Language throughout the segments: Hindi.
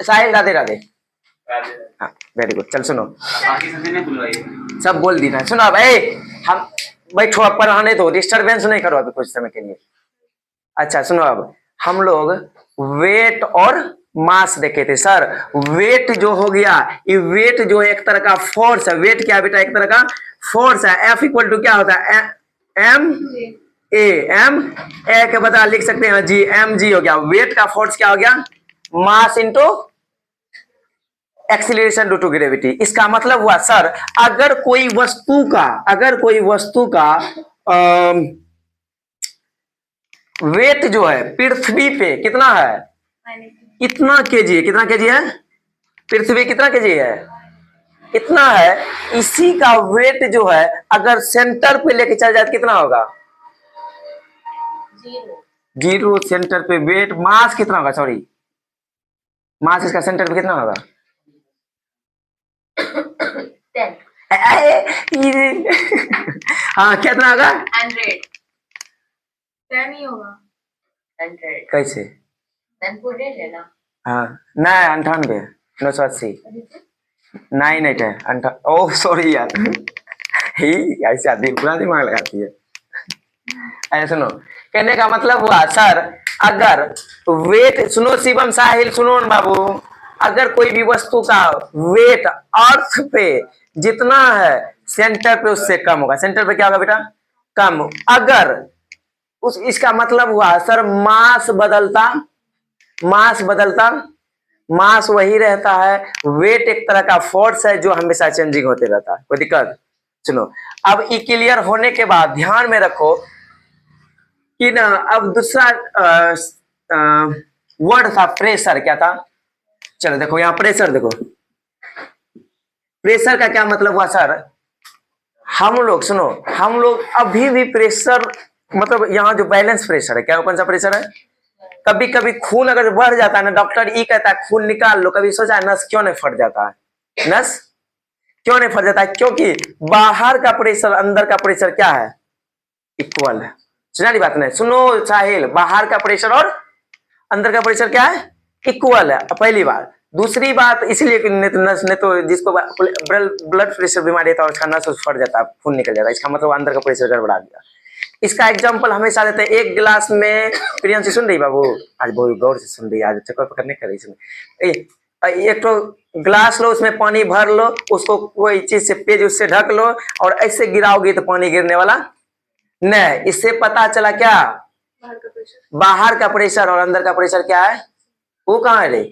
साहिल राधे राधे। हाँ वेरी गुड। चल सुनो, सब बोल दी ना। सुनो अब हम बैठो, अब पढ़ाने दो, डिस्टरबेंस नहीं करो अभी कुछ समय के लिए। अच्छा सुनो, अब हम लोग वेट और मास देखे थे सर। वेट जो हो गया, ये वेट जो है एक तरह का फोर्स है। वेट क्या बेटा? एक तरह का फोर्स है। एफ इक्वल टू क्या होता है? M A. एम ए के बता लिख सकते हैं जी, एम जी हो गया। वेट का फोर्स क्या हो गया? Mass into acceleration due to gravity. इसका मतलब हुआ सर, अगर कोई वस्तु का वेट जो है पृथ्वी पे कितना है? कितना केजी है? कितना केजी है? पृथ्वी कितना केजी है? इतना है। इसी का वेट जो है अगर सेंटर पे लेके चल जाए कितना होगा? जीरो। सेंटर पे वेट, मास कितना होगा? सॉरी, मास इसका सेंटर पे कितना होगा? हाँ कितना होगा? 100। 10 ही होगा। 100 कैसे? 10 को ले लेना। हाँ नहीं, 98, 980, 98 है। ओह सॉरी यार, ही ऐसे आदमी पूरा दिमाग लगाती है। ऐसे सुनो, कहने का मतलब हुआ सर, अगर वेट, सुनो शिवम साहिल सुनो न बाबू, अगर कोई भी वस्तु का वेट अर्थ पे जितना है सेंटर पे उससे कम होगा। सेंटर पे क्या होगा बेटा? कम। अगर उस, इसका मतलब हुआ सर मास बदलता, मास वही रहता है। वेट एक तरह का फोर्स है जो हमेशा चेंजिंग होते रहता है। कोई दिक्कत? सुनो, अब ये क्लियर होने के बाद ध्यान में रखो कि ना, अब दूसरा वर्ड था प्रेशर। क्या था? चलो देखो यहाँ प्रेशर देखो। प्रेशर का क्या मतलब हुआ सर? हम लोग सुनो, हम लोग अभी भी प्रेशर, मतलब यहाँ जो बैलेंस प्रेशर है, क्या कौन सा प्रेशर है? कभी कभी खून अगर बढ़ जाता है ना, डॉक्टर ये कहता है खून निकाल लो। कभी सोचा है नस क्यों नहीं फट जाता है? नस क्यों नहीं फट जाता है? क्योंकि बाहर का प्रेशर अंदर का प्रेशर क्या है? इक्वल है। सुना दी बात? नहीं सुनो साहिल, बाहर का प्रेशर और अंदर का प्रेशर क्या है? इक्वल है, पहली बात। दूसरी बात इसलिए कि नस ने तो जिसको ब्लड प्रेशर बीमारी है तो उसका नस फट जाता है, खून निकल जाता है, इसका मतलब अंदर का प्रेशर गड़बड़ा गया। इसका एग्जांपल हमेशा देते हैं। एक गिलास में, प्रियंशी सुन रही बाबू? आज बहुत गौर से सुन रही, आज चक्कर पकड़ने कर रही। एक तो ग्लास लो, उसमें पानी भर लो, उसको कोई चीज से पेज उससे ढक लो और ऐसे गिराओगे तो पानी गिरने वाला नहीं। इससे पता चला क्या? बाहर का प्रेशर और अंदर का प्रेशर क्या है? वो कहाँ है रे?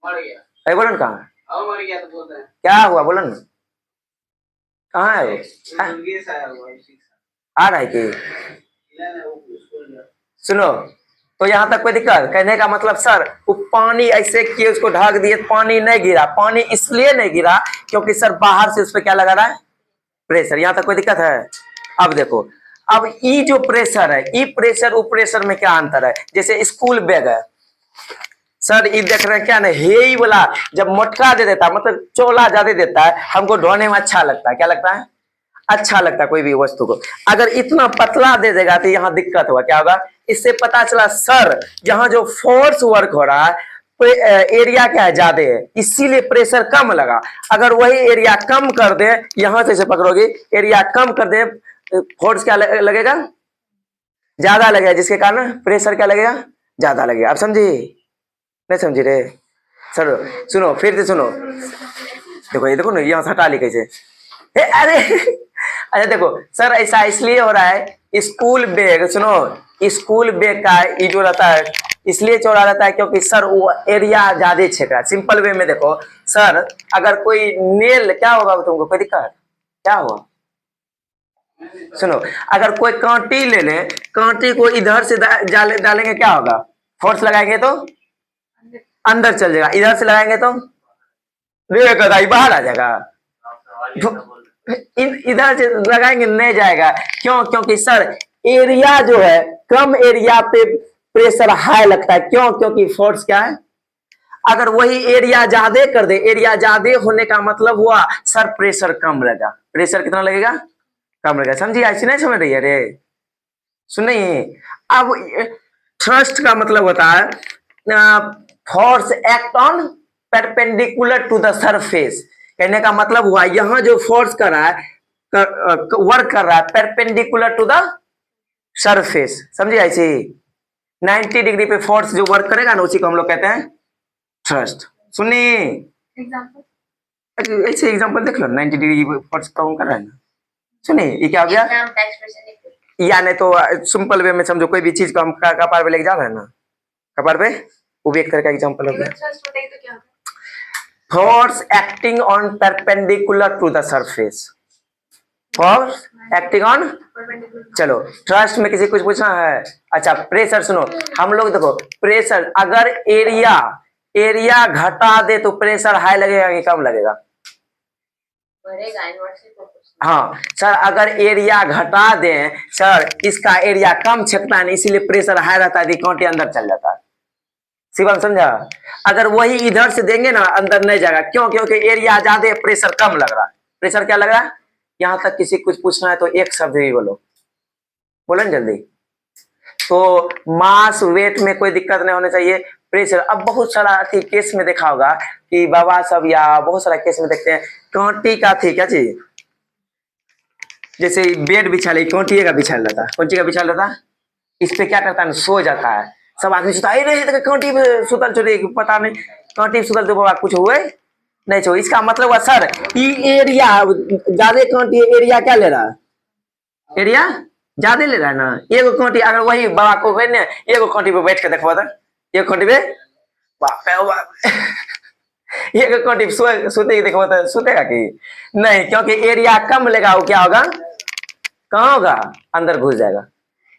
मर गया। बोलन कहाँ है? मर गया तो बोल रहे हैं। क्या हुआ बोलन? कहाँ है? आ रहा है कि? सुनो, तो यहां तक कोई दिक्कत? कहने का मतलब सर, वो पानी ऐसे किए उसको ढक दिए, पानी नहीं गिरा। पानी इसलिए नहीं गिरा क्योंकि सर बाहर से उस पर क्या लगा रहा है? प्रेशर। यहां तक कोई दिक्कत है? अब देखो, अब ये जो प्रेशर है, ये प्रेशर वो प्रेशर में क्या अंतर है? जैसे स्कूल बैग है सर, ये देख रहे हैं क्या ना, हे वाला जब मोटका दे देता है, मतलब चोला ज्यादा देता है, हमको ढोने में अच्छा लगता है। क्या लगता है? अच्छा लगता है कोई भी वस्तु को। अगर इतना पतला दे देगा तो यहाँ दिक्कत होगा। क्या होगा? इससे पता चला सर, यहाँ जो फोर्स वर्क हो रहा है, एरिया क्या है? ज्यादा है, इसीलिए प्रेशर कम लगा। अगर वही एरिया कम कर दे, यहां से पकड़ोगे, एरिया कम कर दे, फोर्स क्या लगेगा? ज्यादा लगेगा, जिसके कारण प्रेशर क्या लगेगा? ज्यादा लगेगा। आप समझी नहीं समझी रे? सर सुनो, फिर से सुनो, देखो ये देखो ना, यहाँ हटा ली कैसे। अरे अच्छा देखो सर, ऐसा इसलिए हो रहा है, स्कूल बैग सुनो, स्कूल बैग का ये जो रहता है इसलिए चौड़ा रहता है क्योंकि सर वो एरिया ज्यादा छेक रहा है। सिंपल वे में देखो सर, अगर कोई नेल, क्या होगा तुमको कोई दिक्कत? क्या हुआ? सुनो, अगर कोई कांटी ले ले, कांटी को इधर से डालेंगे क्या होगा? फोर्स लगाएंगे तो अंदर चल जाएगा, इधर से लगाएंगे तो बाहर आ जाएगा। इधर से लगाएंगे नहीं जाएगा। क्यों? क्योंकि सर एरिया जो है, कम एरिया पे प्रेशर हाई लगता है। क्यों? क्योंकि फोर्स क्या है? अगर वही एरिया ज्यादा कर दे, एरिया ज्यादा होने का मतलब हुआ सर प्रेशर कम लगेगा। प्रेशर कितना लगेगा? कम लगेगा। समझिए? ऐसी नहीं समझ रही है रे? सुनिए, अब थ्रस्ट का मतलब होता है force act on perpendicular to the surface. कहने का मतलब हुआ यहां जो फोर्स कर रहा है, वर्क कर रहा है परपेंडिकुलर टू द सरफेस, समझे ऐसे? 90 डिग्री पे फोर्स जो वर्क करेगा ना, उसी को हम लोग कहते हैं थ्रस्ट। सुनिए एग्जांपल ऐसे एग्जांपल देख लो, 90 डिग्री फोर्स काम कर रहा है ना। सुनिए ये क्या हो गया, नाम का एक्सप्रेशन लिखो। या नहीं तो सिंपल वे में समझो, कोई भी चीज को हम कपार पे लेके जा रहे हैं ना, कपार पे, वो भी एक तरह का एग्जांपल हो गया। थ्रस्ट बताइए तो क्या होगा? Force acting on perpendicular to the surface, force acting on, perpendicular. चलो ट्रस्ट में किसी कुछ पूछना है? अच्छा प्रेशर सुनो, हम लोग देखो प्रेशर अगर एरिया घटा दे तो प्रेशर हाई लगेगा कि कम लगेगा? बढ़ेगा, इनवर्सली प्रोपोर्शनल। हाँ सर, अगर एरिया घटा दें सर, इसका एरिया कम छेकता है, इसीलिए प्रेशर हाई रहता है, कांटे अंदर चल जाता है। शिवम समझा? अगर वही इधर से देंगे ना, अंदर नहीं जाएगा, क्यों? क्योंकि एरिया ज्यादा है, प्रेशर कम लग रहा है। प्रेशर क्या लग रहा है? यहां तक किसी कुछ पूछना है तो एक शब्द ही बोलो, बोलो ना जल्दी। तो मास वेट में कोई दिक्कत नहीं होनी चाहिए, प्रेशर। अब बहुत सारा केस में देखा होगा कि बाबा सब, या बहुत सारा केस में देखते हैं कांटी का थी क्या चीज, जैसे बेड बिछा ले, कांटिए का बिछा लेता, कौन चीज का बिछा लेता, इस पे क्या करता है, सो जाता है। सब आदमी सोचता है कांटी पे सुतल छोड़े, पता नहीं कांटी सुतल तो बाबा कुछ हुए नहीं छो। इसका मतलब हुआ सर ये एरिया ज्यादा कांटी, एरिया क्या ले रहा है, एरिया ज्यादा ले रहा है ना। एगो कांटी अगर वही बाबा को गए ना, एगो कांटी पे बैठ के देखो तो, एक कांटी पे एगो कांटी पे सोते ही देखो तो सोतेगा कि नहीं? क्योंकि एरिया कम लेगा, वो क्या होगा, कहाँ होगा, अंदर घुस जाएगा।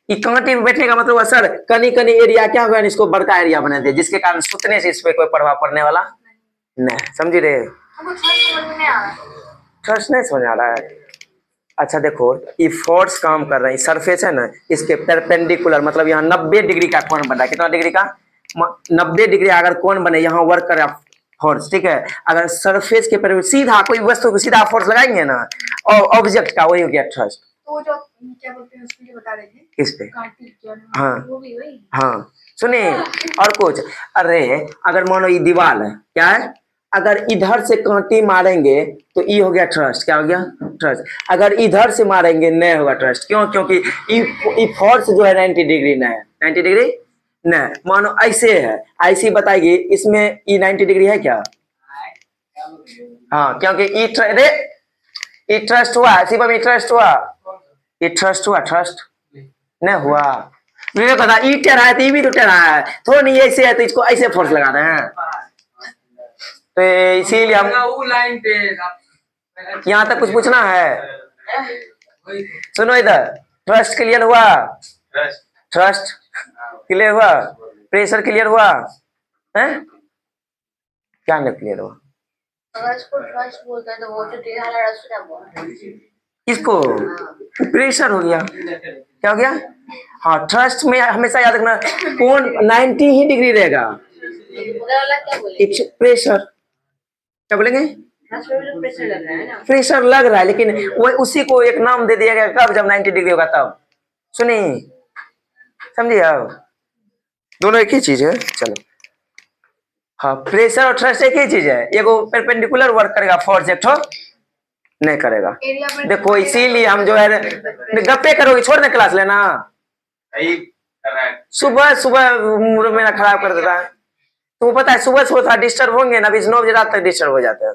ये कांटे में बैठने का मतलब हुआ सर कनी कनी एरिया क्या होगा, इसको बड़का एरिया बना दिया, जिसके कारण सुतने से इस पे कोई प्रभाव पड़ने वाला नहीं। समझ रहे? हमको थ्रस्ट समझ में नहीं आ रहा। ट्रस्ट नहीं समझ आ रहा है? अच्छा देखो, ये फोर्स काम कर रहा है, सरफेस है ना, इसके परपेंडिकुलर मतलब यहाँ 90 डिग्री का कोण बन रहा है। कितना डिग्री का? 90 डिग्री अगर कोण बने, यहाँ वर्क कर रहा है फोर्स, ठीक है। अगर सरफेस के पर सीधा कोई वस्तु को सीधा फोर्स लगाएंगे ना, और ऑब्जेक्ट का, वही हो गया थ्रस्ट। तो जो क्या बोलते हैं उसके लिए बता रहे थे, किस पे? कांटी क्या नाम? हाँ वो भी वही। हाँ सुनिए, और कुछ, अरे अगर मानो ये दीवार है, क्या है, अगर इधर से कांटी मारेंगे तो ये हो गया थ्रस्ट, क्या हो गया, थ्रस्ट। अगर इधर से मारेंगे नहीं होगा थ्रस्ट, क्यों? क्योंकि ये फोर्स जो है 90 डिग्री नहीं है, 90 डिग्री नहीं। मानो ऐसे है, ऐसी बताइए, इसमें ये 90 डिग्री है क्या? हाँ, क्योंकि ये ट्रस्ट हुआ, शिवम ये ट्रस्ट हुआ, ये ट्रस्ट हुआ, ट्रस्ट नहीं हुआ। मुझे पता ई टेढ़ा है तो ये भी तो टेढ़ा है, थोड़ा नहीं ऐसे है तो इसको ऐसे फोर्स लगा रहे हैं, तो इसीलिए हम यहाँ तक कुछ पूछना है। सुनो इधर, ट्रस्ट क्लियर हुआ, ट्रस्ट क्लियर हुआ, प्रेशर क्लियर हुआ है, क्या नहीं क्लियर हुआ? अगर इसको ट्रस्ट बोलते हैं तो वो जो टेढ़ा लड़ा उसको क्या बोलते हैं? इसको प्रेशर हो गया, क्या हो गया? हाँ, ट्रस्ट में हमेशा याद रखना कौन 90 ही डिग्री रहेगा, पूरा वाला क्या बोलेंगे? प्रेशर, क्या बोलेंगे? ट्रस्ट में भी प्रेशर लग रहा है ना। प्रेशर लग रहा है, लेकिन वो उसी को एक नाम दे दिया गया, कब? जब 90 डिग्री होगा तब। सुनिए, समझिए आप, दोनों एक ही चीज है। चलो हाँ, प्रेशर और थ्रस्ट एक ही चीज है, एगो परपेंडिकुलर वर्क करेगा, फोर्स एक ठो नहीं करेगा। एरिया पर देखो इसीलिए हम जो है गप्पे करोगे, छोड़ दे क्लास लेना, सुबह सुबह मूड मेरा खराब कर देता है। तुमको पता है सुबह सुबह थोड़ा डिस्टर्ब होंगे ना, अभी 9 बजे रात तक डिस्टर्ब हो जाते हैं।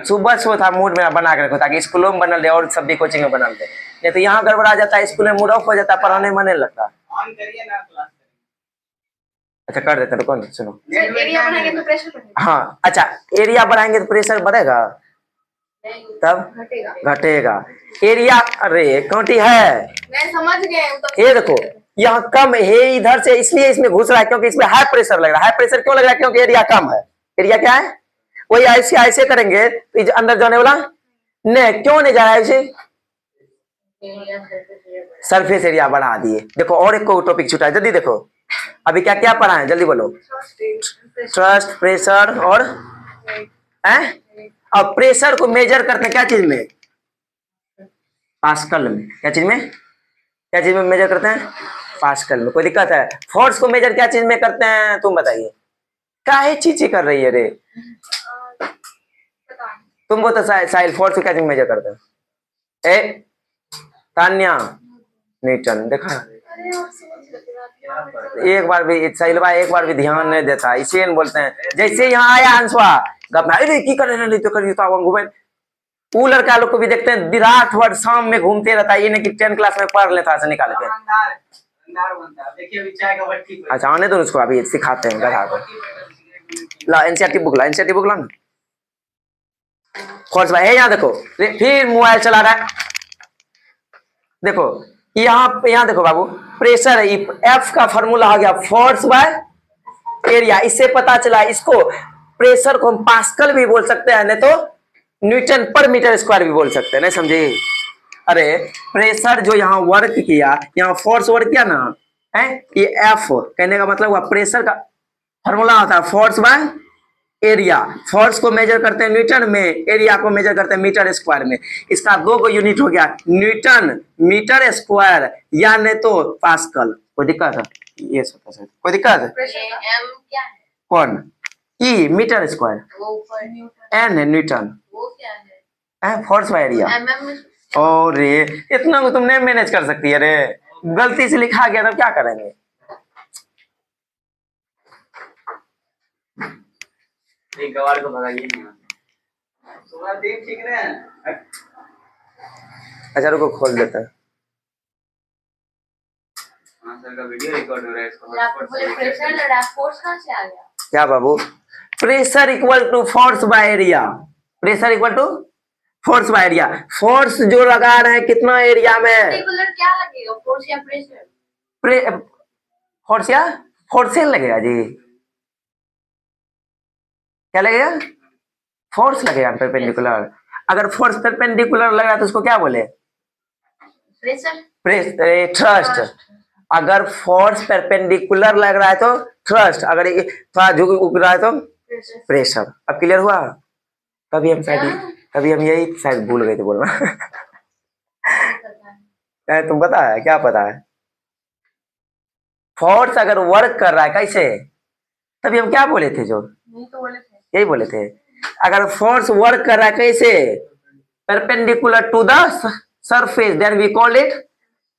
सुबह सुबह था मूड में बना के रखो, ताकि स्कूलों में बनल रहे और सब भी कोचिंग में बनल रहे, नहीं तो यहाँ गड़बड़ा जाता है, स्कूल में मूड ऑफ हो जाता है, पढ़ाने में मन नहीं लगता। अच्छा कर देते, रुको सुनो। एरिया बनाएंगे तो प्रेशर बढ़ेगा। हाँ अच्छा, एरिया बढ़ाएंगे तो प्रेशर बढ़ेगा, तब घटेगा। घटेगा। एरिया, अरे कांटी है, मैं समझ गया हूं, तब ये देखो यहाँ कम है इधर से, इसलिए इसमें घुस रहा है, क्योंकि इसमें हाई प्रेशर लग रहा है। हाई प्रेशर क्यों लग रहा है? क्योंकि एरिया कम है। एरिया क्या है? वही ऐसे ऐसे करेंगे तो अंदर जाने वाला नहीं, क्यों नहीं जा रहा है ऐसे? सरफेस एरिया बढ़ा दिए। देखो और एक को टॉपिक छूटा है, जल्दी देखो, अभी क्या क्या पढ़ा है, जल्दी बोलो। ट्रस्ट, प्रेशर और अब प्रेशर को मेजर करते हैं क्या चीज में? पास्कल में। क्या चीज में? क्या चीज में मेजर करते हैं? पास्कल में। कोई दिक्कत है? फोर्स को मेजर क्या चीज में करते हैं तुम बताइए? काहे चीची कर रही है रे? तुमको तो साहिल फोर्स को क्या चीज मेजर करते हैं? ए तान्या न्यूटन। देखा एक बार भी साहिल भाई एक बार भी ध्यान नहीं देता, इसे बोलते हैं। जैसे यहाँ आया अंशवा गप में, अरे की कर रहे तो करिए तो वो लड़का लोग को भी देखते हैं विराट वर्ड शाम में घूमते रहता है, ये नहीं कि 10 क्लास में पढ़ लेता है निकाल के। अच्छा आने दो उसको, अभी सिखाते हैं गधा को। ला एनसीईआरटी बुक ला, एनसीईआरटी बुक ला ना। फोर्स भाई है यहाँ देखो, फिर मोबाइल चला रहा है। देखो यहाँ देखो बाबू, प्रेशर है, एफ का फॉर्मूला आ गया फोर्स बाय एरिया। इससे पता चला इसको प्रेशर को हम पास्कल भी बोल सकते हैं, नहीं तो न्यूटन पर मीटर स्क्वायर भी बोल सकते हैं। नहीं समझे? अरे प्रेशर जो यहाँ वर्क किया, यहाँ फोर्स वर्क किया ना है, ये एफ कहने का मतलब हुआ प्रेशर का फॉर्मूला होता है फोर्स बाय एरिया। फोर्स को मेजर करते हैं न्यूटन में, एरिया को मेजर करते हैं मीटर स्क्वायर में। इसका दो को यूनिट हो गया, न्यूटन मीटर स्क्वायर या नहीं तो पास्कल। कोई दिक्कत है? ये कोई दिक्कत है? एम क्या है? कौन? ई मीटर स्क्वायर, वो ऊपर एन है न्यूटन, वो क्या है? Force by area. एमएम और रे इतना को तुम नहीं मैनेज कर सकती है रे, गलती से लिखा गया तब क्या करेंगे? गवार को भगाइए तुम्हारा दिन ठीक है। अच्छा रुको खोल देता है। हाँ सर का वीडियो रिकॉर्ड हो रहा है, इसको आपको बोले प्रेशर लड़ा, फोर्स कहाँ से आ गया? क्या बाबू? Pressure equal to force by area. Pressure equal to force by area. Force जो लगा रहे हैं कितना एरिया में? पर्टिकुलर क्या लगेगा, फोर्स या प्रेशर? फोर्स या फोर्सेल लगेगा जी। क्या लगेगा? फोर्स लगेगा परपेंडिकुलर। अगर फोर्स परपेंडिकुलर लग रहा है तो उसको क्या बोले? प्रेशर। थ्रस्ट। अगर फोर्स परपेंडिकुलर लग रहा है तो थ्रस्ट, अगर थोड़ा झुक रहा है तो प्रेशर। अब क्लियर हुआ? कभी हम यही शायद भूल गए थे बोलना। तुम पता है क्या पता है? फोर्स अगर वर्क कर रहा है कैसे, तभी हम क्या बोले थे? जो नहीं तो बोले थे, यही बोले थे। अगर फोर्स वर्क कर रहा है कैसे, perpendicular to the surface, then we call it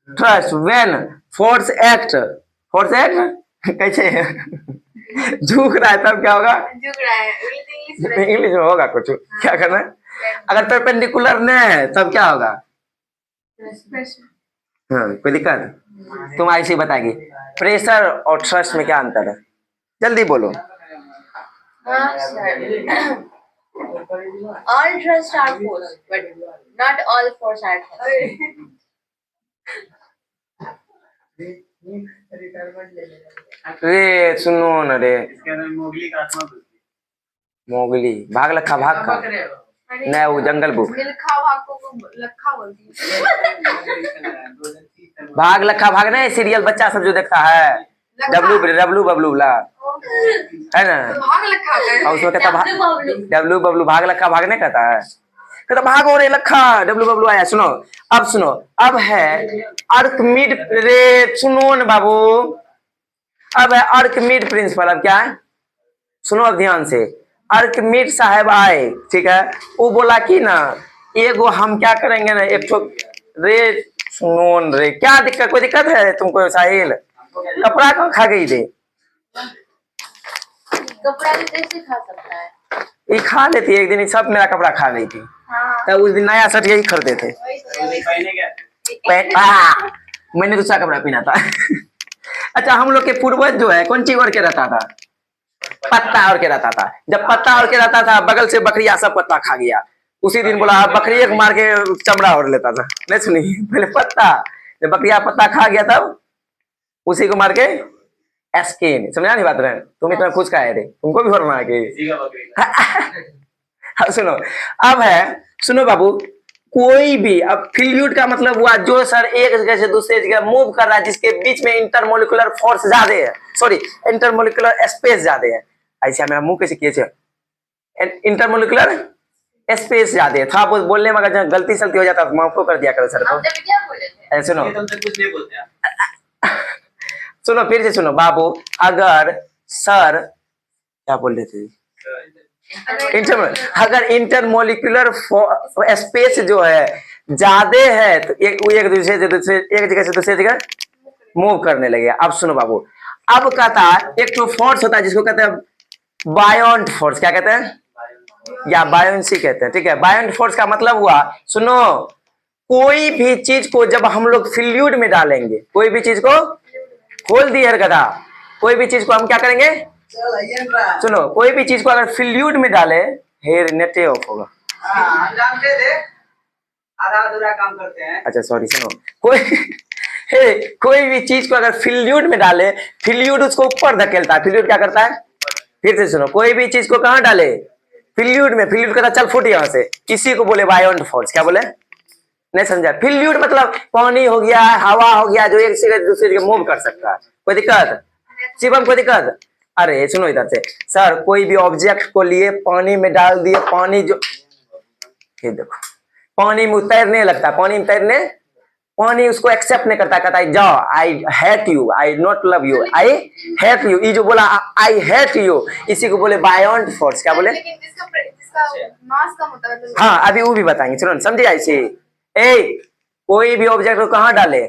thrust. When force act कैसे झुक रहा है तब क्या होगा? झुक रहा है। इंग्लिश में होगा कुछ, क्या करना है? अगर परपेंडिकुलर नहीं है तब क्या होगा? हाँ कोई दिक्कत? तुम ऐसे ही बताएगी प्रेशर और थ्रस्ट में क्या अंतर है? जल्दी बोलो। हाँ sir, all thrust are force, but not all force are thrust. रे सुनो न रे, इसके अंदर मोगली का आत्मा घुस गई। मोगली भाग लखा भाग का नहीं, वो जंगल बुक। मिल्खा भाग को लखा बोलती है। भाग लखा भाग नहीं, सीरियल बच्चा सब जो देखता है, डब्लू बबलू ला है ना, भाग लखा और उसमें कहता डब्लू बबलू भाग लखा भाग नहीं कहता है, कहता भाग हो रे लखा डब्लू बबलू आया। सुनो अब है आर्किमिड रे, सुनो न बाबू, अब है आर्किमिड प्रिंसिपल। अब क्या है सुनो अब ध्यान से। आर्किमिड साहब आए, ठीक है, वो बोला कि ना एगो हम क्या करेंगे ना, एक रे सुनो न रे, क्या दिक्कत, कोई दिक्कत है तुमको साहिल? कपड़ा कहाँ खा गई थे? कपड़ा कैसे खा सकता है? ये खा लेती है, एक दिन सब मेरा कपड़ा खा गई थी। हाँ। तब उस दिन नया शर्ट यही खरीदे थे। पहने क्या मैंने दूसरा कपड़ा पहना था। अच्छा हम लोग के पूर्वज जो है कौन चीज ओढ़ के रहता था? पत्ता ओढ़ के रहता था। जब पत्ता ओढ़ के रहता था, बगल से बकरिया सब पत्ता खा गया। उसी दिन बोला बकरिया को मार के चमड़ा ओढ़ लेता था। नहीं सुनी? पहले पत्ता, जब बकरिया पत्ता खा गया तब उसी को मार के स्किन। समझा नहीं बात रहे? तुम इतना खुश का है रे, तुमको भी होना है कि सुनो अब है, सुनो बाबू, कोई भी अब फ्लूइड का मतलब हुआ जो सर एक जगह से दूसरे जगह मूव कर रहा है, जिसके बीच में इंटरमोलिकुलर फोर्स ज्यादा है, सॉरी इंटरमोलिकुलर स्पेस ज्यादा है। ऐसा मेरा मुंह कैसे किए? इंटरमोलिकुलर स्पेस ज्यादा है। था बोलने में अगर गलती सलती हो जाता तो माफ कर दिया करो सर को। क्या बोले थे? सुनो तुम तो कुछ नहीं बोलते सुनो फिर से सुनो बाबू, अगर सर क्या बोल रहे थे, अगर इंटरमोलिकुलर स्पेस जो है ज्यादा है तो एक दूसरे से दूसरे एक जगह से दूसरी जगह मूव करने लगे। अब सुनो बाबू, अब कहता है एक तो फोर्स होता है जिसको कहते हैं बायोंट फोर्स, क्या कहते हैं या बायोंसी कहते हैं, ठीक है। बायोंट फोर्स का मतलब हुआ, सुनो, कोई भी चीज को जब हम लोग फ्लूइड में डालेंगे, कोई भी चीज को, खोल दी है गधा, कोई भी चीज को हम क्या करेंगे, सुनो, कोई भी चीज को अगर फ्लूइड में डाले, हेयर नेटे ऑफ होगा, हम जानते थे, आधा अधूरा काम करते हैं। अच्छा सॉरी, सुनो, कोई भी चीज को अगर फ्लूइड में डाले, फ्लूइड उसको ऊपर धकेलता है, फ्लूइड क्या करता है, फिर से सुनो, कोई भी चीज को कहाँ डाले, फ्लूइड में, फ्लूइड कहता चल फुट यहाँ से, इसी को बोले बायोंट फोर्स। क्या बोले, नहीं समझा, फ्लूइड मतलब पानी हो गया, हवा हो गया, जो एक जगह दूसरी जगह मूव कर सकता है। कोई दिक्कत शिवम, कोई दिक्कत? अरे सुनो इधर से, सर कोई भी ऑब्जेक्ट को लिए पानी में डाल दिए, पानी जो, ये देखो पानी में तैरने लगता है, पानी में तैरने, पानी उसको एक्सेप्ट नहीं करता, कहता है जाओ, I hate you, I not love you, I hate you, ये जो बोला आई हेट यू, इसी को बोले बायोंट फोर्स। क्या बोले, लेकिन जिसका मास कम होता है मतलब हाँ अभी वो भी बताएंगे, सुनो समझे ऐसे। कोई भी ऑब्जेक्ट को कहाँ डाले,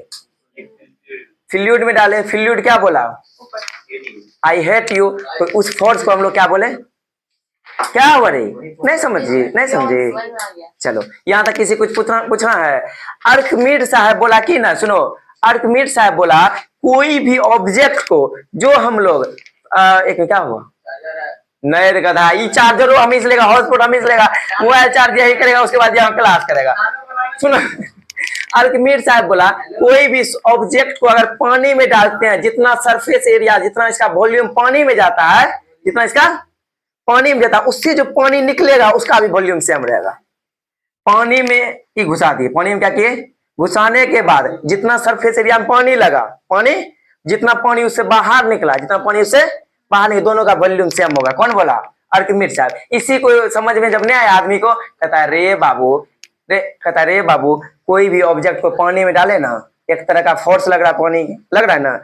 फ्लूइड में डाले, फ्लूइड क्या बोला, आई हेट यू, तो उस फोर्स को हम लोग क्या बोले, क्या हुआ रे, नहीं समझिए, नहीं समझे, समझ में आ गया। चलो यहाँ तक किसी कुछ पूछना है। अर्कमिड साहब बोला कि ना, सुनो, अर्कमिड साहब बोला कोई भी ऑब्जेक्ट को जो हम लोग एक क्या हुआ, नहीं रे गधा, ये चार्जर हम इस लेगा, हॉटस्पॉट हम इस लेगा, मोबाइल चार्ज यही करेगा, उसके बाद यहाँ क्लास करेगा। सुनो, अर्कमिड साहब बोला कोई भी ऑब्जेक्ट को अगर पानी में डालते हैं, जितना सरफेस एरिया, जितना इसका वॉल्यूम पानी में जाता है, जितना इसका पानी में जाता है, उससे जो पानी निकलेगा उसका भी वॉल्यूम सेम रहेगा। पानी में ही घुसा दिए, पानी में क्या किए, घुसाने के बाद जितना सरफेस एरिया में पानी लगा, पानी जितना पानी उससे बाहर निकला, जितना पानी उससे बाहर निकला, दोनों का वॉल्यूम सेम होगा। कौन बोला, अर्कमिड साहब। इसी को समझ में जब नहीं आया आदमी को, कहता है रे बाबू, कहता रे बाबू, कोई भी ऑब्जेक्ट को पानी में डाले ना, एक तरह का फोर्स लग रहा है, पानी लग रहा है ना,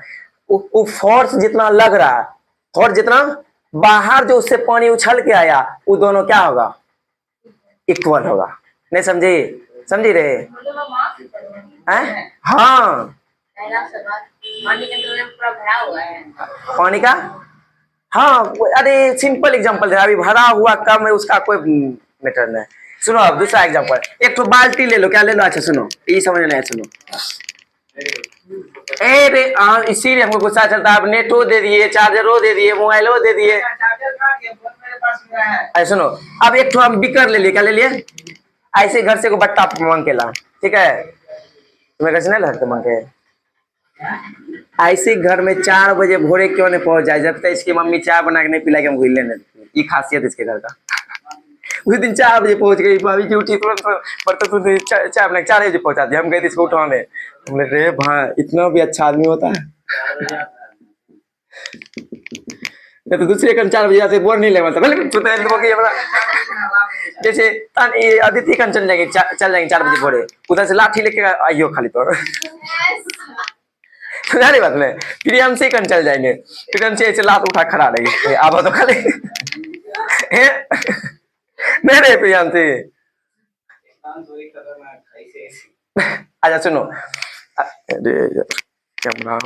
वो फोर्स जितना लग रहा है, फोर्स जितना बाहर जो उससे पानी उछल के आया, वो दोनों क्या होगा, इक्वल होगा। नहीं समझी, समझी रे, हैं? हाँ पहला सवाल, पानी के अंदर में पूरा भरा हुआ है, पानी का, हाँ अरे सिंपल एग्जांपल है, अभी भरा हुआ कम है, उसका कोई मैटर नहीं। सुनो अब दूसरा एग्जांपल, एक तो बाल्टी ले लो, क्या ले लो, अच्छा सुनो, ये समझ नहीं, सुनो, इसीलिए हमको गुस्सा चलता है, आप नेटो दे दिए, चार्जरो दे दिए, मोबाइलो दे दिए। अरे सुनो, अब एक तो हम बिकर ले लिए, क्या ले लिए, ऐसे घर से को बट्टा मांग के ला, ठीक है, तुम्हें घर से नहीं लगते मांग के, ऐसे घर में 4 बजे भोरे क्यों नहीं पहुंच जाए, जब तक इसकी मम्मी चाय बना के नहीं पिलाई, हम घुले नहीं, ये खासियत इसके घर का। उस दिन 4 बजे पहुंच गई, भाभी की उठी तुरंत बर्तन चाय बना 4 बजे पहुंचा दी, हम गए थे इसको उठाने, हमने रे भाई इतना भी अच्छा आदमी होता है, नहीं तो दूसरे कन 4 बजे से बोर नहीं लगता, जैसे अदिति कन चल जाएंगे 4 बजे भोरे, उधर से लाठी लेके आइयो खाली तो सारी बात नहीं, फिर हम से कन चल जाएंगे, फिर हमसे ऐसे लात उठा खड़ा रहेंगे, आवा तो खाली नहीं रे प्रियांशी। अच्छा सुनो, अरे कैमरा